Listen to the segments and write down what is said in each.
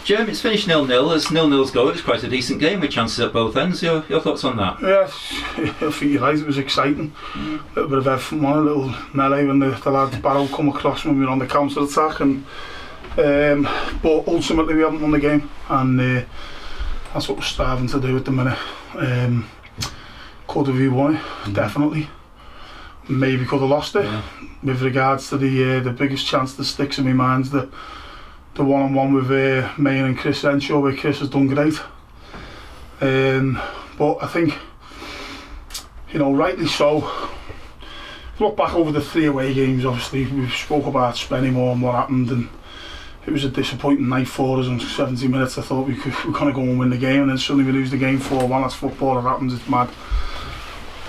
Jim, it's finished 0-0. As 0-0's go, it was quite a decent game with chances at both ends. Your thoughts on that? Yeah, I think you're right, it was exciting. A little bit of everything, a little melee when the lads Barrow come across when we were on the counter attack, and but ultimately we haven't won the game, and that's what we're striving to do at the minute. Could have we won it? Definitely. Maybe could have lost it. With regards to the biggest chance that sticks in my mind is the one-on-one with Mayer and Chris Renshaw, where Chris has done great. But I think, rightly so. Look back over the 3 away games, obviously we spoke about Spennymoor and what happened, and it was a disappointing night for us. In 70 minutes I thought we were going to go and win the game, and then suddenly we lose the game 4-1. That's football, it happens, it's mad.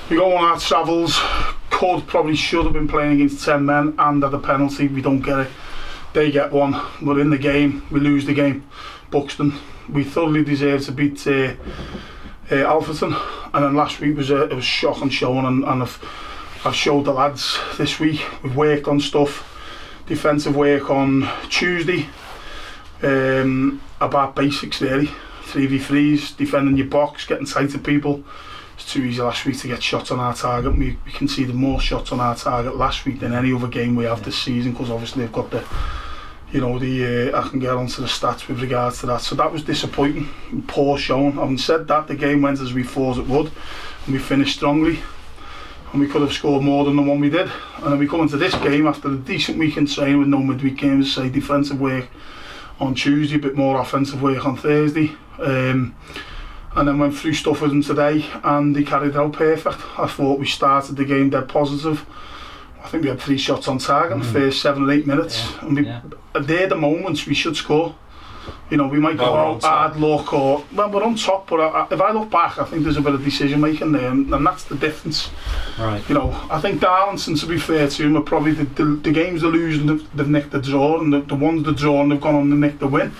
We go on our travels, probably should have been playing against 10 men and had a penalty, we don't get it. They get one, we're in the game, we lose the game. Buxton, we thoroughly deserve to beat Alfreton, and then last week it was shocking showing, and I've showed the lads this week. We've worked on stuff, defensive work on Tuesday, about basics really, 3v3s, defending your box, getting tight to people. It's too easy last week to get shots on our target. We conceded more shots on our target last week than any other game we have this season, because obviously they've got I can get onto the stats with regards to that. So that was disappointing, poor showing. Having said that, the game went as we thought it would, and we finished strongly, and we could have scored more than the one we did. And then we come into this game after a decent week in training with no midweek games, say defensive work on Tuesday, a bit more offensive work on Thursday, and then went through stuff with them today, and they carried out perfect. I thought we started the game dead positive. I think we had 3 shots on target in the first 7 or 8 minutes, and they're the moments we should score. We might go out hard luck, or we're on top, but if I look back, I think there's a bit of decision making there, and that's the difference. Right. I think Darlington, to be fair to them, are probably the games they're losing, they've nicked the draw, and the ones they're drawing, they've gone on to nick the win.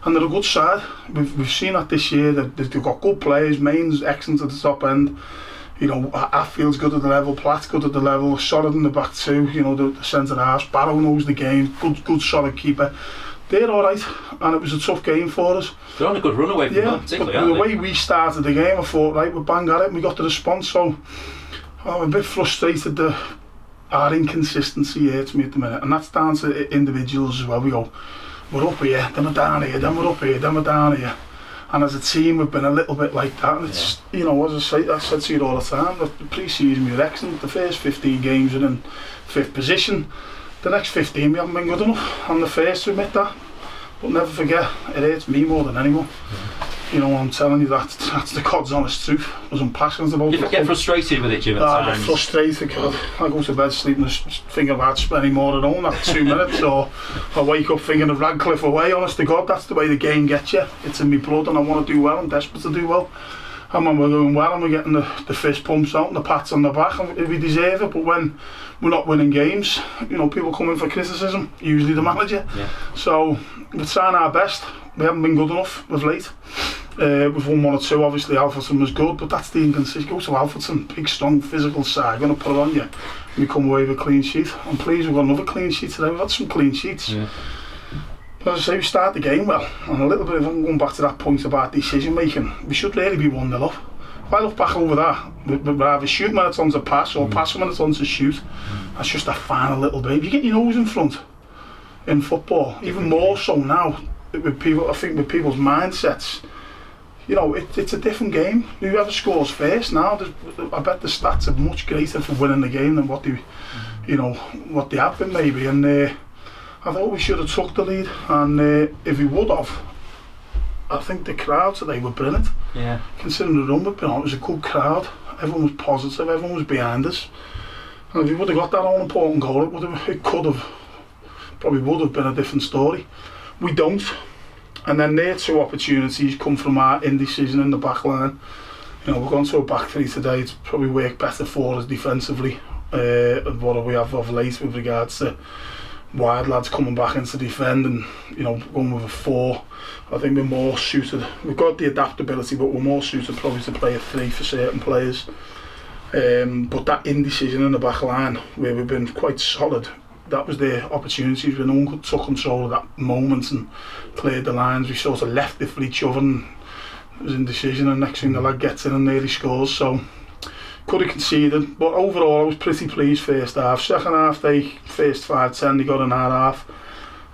And they're a good side. We've seen that this year. They've got good players. Main's excellent at the top end. Affield's good at the level, Platt's good at the level, solid in the back too. The centre half. Barrow knows the game. Good solid keeper. They're alright, and it was a tough game for us. They're on a good run away from them, particularly, but the way we started the game, I thought, right, we're bang at it, and we got the response. So I'm a bit frustrated that our inconsistency hurts me at the minute, and that's down to individuals as well. We go, we're up here, then we're down here, then we're up here, then we're down here. And as a team, we've been a little bit like that. And it's, as I said to you all the time, the pre-season we were excellent. The first 15 games we're in 5th position. The next 15 we haven't been good enough. I'm the first to admit that. But never forget, it hurts me more than anyone. I'm telling you, that's the God's honest truth. I was passionate about it. You get frustrated with it, Jim, at times? I get frustrated. God, I go to bed sleeping thinking about spending more at home after 2 minutes, or I wake up thinking of Radcliffe away. Honest to God, that's the way the game gets you. It's in my blood, and I want to do well. I'm desperate to do well. And when we're doing well and we're getting the fist pumps out and the pats on the back, and we deserve it. But when we're not winning games, people come in for criticism, usually the manager. So we're trying our best. We haven't been good enough of late. We've won 1 or 2, obviously Alfreton was good, but that's the inconsistency. Go to Alfreton, big strong physical side, going to put it on you, we come away with a clean sheet. I'm pleased we've got another clean sheet today. We've had some clean sheets. But as I say, we start the game well, and a little bit of going back to that point about decision making, we should really be 1-0 up. If I look back over that, we're either shooting when it's on to pass, or passing when it's on to shoot. That's just a final little bit. If you get your nose in front in football, even more so now, with people, I think with people's mindsets, it's a different game. Whoever scores first now, I bet the stats are much greater for winning the game than what they have been maybe. And I thought we should have took the lead, and if we would have, I think the crowd today were brilliant. Considering the run we've been on, it was a good crowd. Everyone was positive, everyone was behind us. And if we would have got that all important goal, it probably would have been a different story. We don't. And then their 2 opportunities come from our indecision in the back line. We're going to a back 3 today. It's probably worked better for us defensively. What we have of late with regards to wide lads coming back into defend, and going with a 4. I think we're more suited. We've got the adaptability, but we're more suited probably to play a 3 for certain players. But that indecision in the back line, where we've been quite solid, that was their opportunities. When no one took control of that moment and cleared the lines, we sort of left it for each other, and it was indecision, and next thing the lad gets in and nearly scores. So could have conceded, but overall I was pretty pleased first half. Second half, first 5-10 they got in our half,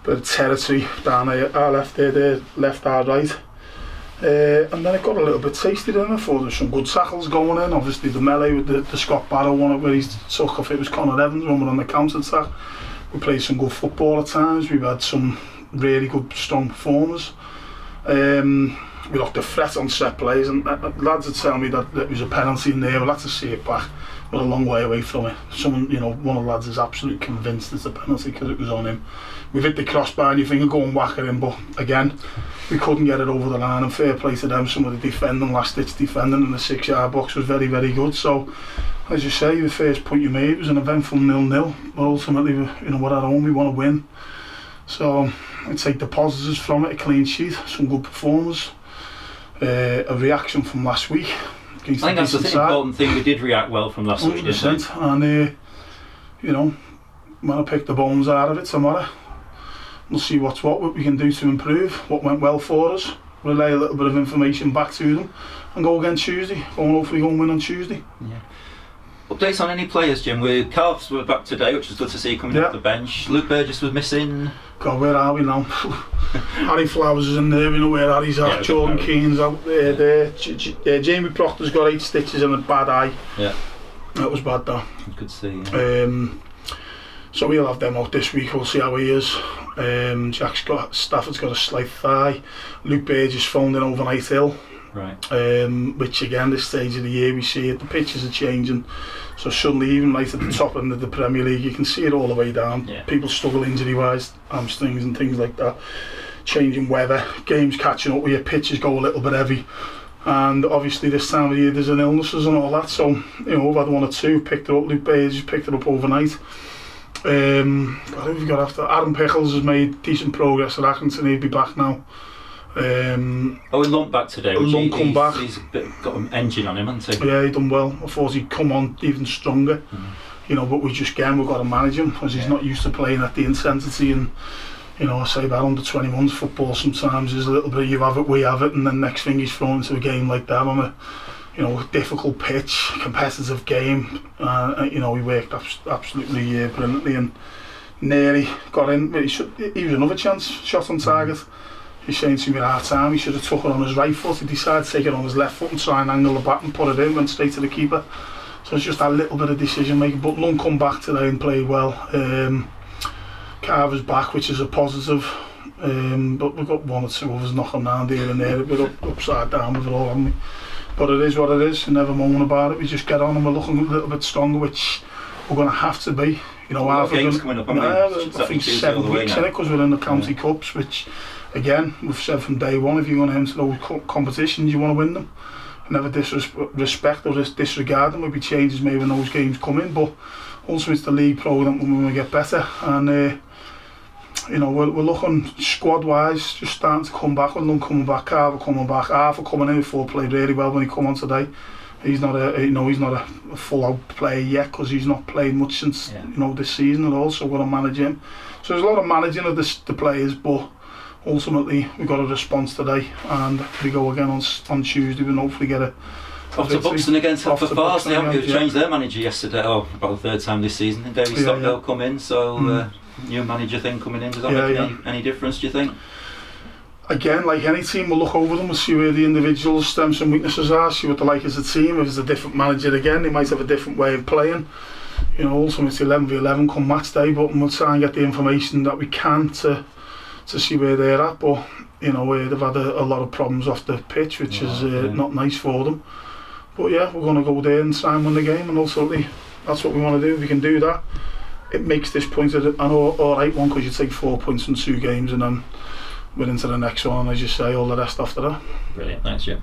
bit of territory down our left there, left, our right. And then it got a little bit tasty then. I thought there was some good tackles going in. Obviously the melee with the Scott Barrow one where he took off, it was Conor Evans when we were on the counter attack. We played some good football at times. We've had some really good strong performers. We looked a threat on set plays, and lads would tell me that it was a penalty in there. We'll have to see it back. We're a long way away from it. Someone, one of the lads is absolutely convinced it's a penalty because it was on him. We've hit the crossbar and you think go and whack it in, but again, we couldn't get it over the line, and fair play to them. Some of the defending, last ditch defending in the 6-yard box was very, very good. So, as you say, the first point you made was an eventful 0-0, but ultimately, we're at home, we want to win. So, I'd take the positives from it: a clean sheet, some good performers, a reaction from last week. I think that's the important thing. We did react well from last week, didn't we? And when I pick the bones out of it tomorrow, we'll see what we can do to improve, what went well for us, relay a little bit of information back to them, and go again Tuesday. Hopefully go and win on Tuesday. Yeah. Updates on any players, Jim? Calves were back today, which was good to see coming off the bench. Luke Burgess was missing. God, where are we now? Harry Flowers is in there, we know where Harry's at. Jordan Keane's out there. Jamie Proctor's got 8 stitches and a bad eye. Yeah. That was bad, though. Good to see. Yeah. So we'll have them out this week, we'll see how he is. Stafford's got a slight thigh. Luke Burgess phoned in overnight ill. Right. Which again, this stage of the year we see it, the pitches are changing, so suddenly even right at the top end of the Premier League you can see it all the way down. People struggle injury wise, hamstrings and things like that, changing weather, games catching up with your pitches go a little bit heavy, and obviously this time of year there's an illnesses and all that, so we've had 1 or 2, picked it up. Luke Burgess picked it up overnight. Who have we got after? Adam Pickles has made decent progress at Accrington, he'll be back now. Lump back today. Lump come back. He's got an engine on him, hasn't he? Yeah, he done well. I thought he'd come on even stronger. But we've got to manage him because he's not used to playing at the intensity. And I say about under 21s football sometimes is a little bit you have it, we have it, and then next thing he's thrown into a game like that on a difficult pitch, competitive game. He worked absolutely brilliantly and nearly got in. He was another chance, shot on target. He's saying to me at half time he should have took it on his right foot. He decided to take it on his left foot and try and angle the back and put it in, went straight to the keeper. So it's just that little bit of decision making. But Lund come back today and played well. Carver's back, which is a positive. But we've got 1 or 2 others knocking around here and there. We're upside down with it all, haven't we? But it is what it is, never moan about it. We just get on and we're looking a little bit stronger, which we're going to have to be. Games coming up, I think 7 weeks in it because we're in the county cups, which again we've said from day one, if you're going to enter those competitions you want to win them. Never disrespect or disregard them. There'll be changes maybe when those games come in, but also it's the league programme when we get better, and we're looking squad wise just starting to come back. With Lund coming back, Carver coming back, Arthur coming in, Full played really well when he come on today. He's not a full out player yet because he's not played much since this season at all, so we're going to manage him. So there's a lot of managing of the players, but ultimately we got a response today and we go again on Tuesday and hopefully get a off to Buxton against Forest. They haven't changed their manager yesterday, about the 3rd time this season. And Davey Stockdale come in, so new manager thing coming in, does that make any difference, do you think? Again, like any team, we'll look over them, we'll see where the individuals' strengths and weaknesses are, see what they like as a team. If it's a different manager again, they might have a different way of playing. Ultimately it's 11v11 come match day, but we'll try and get the information that we can to see where they're at. But they've had a lot of problems off the pitch, which is not nice for them. But yeah, we're going to go there and try and win the game, and ultimately that's what we want to do. If we can do that, it makes this point an alright one, because you take 4 points from 2 games and then we're into the next one, and as you say, all the rest after that. Brilliant, thanks Jim.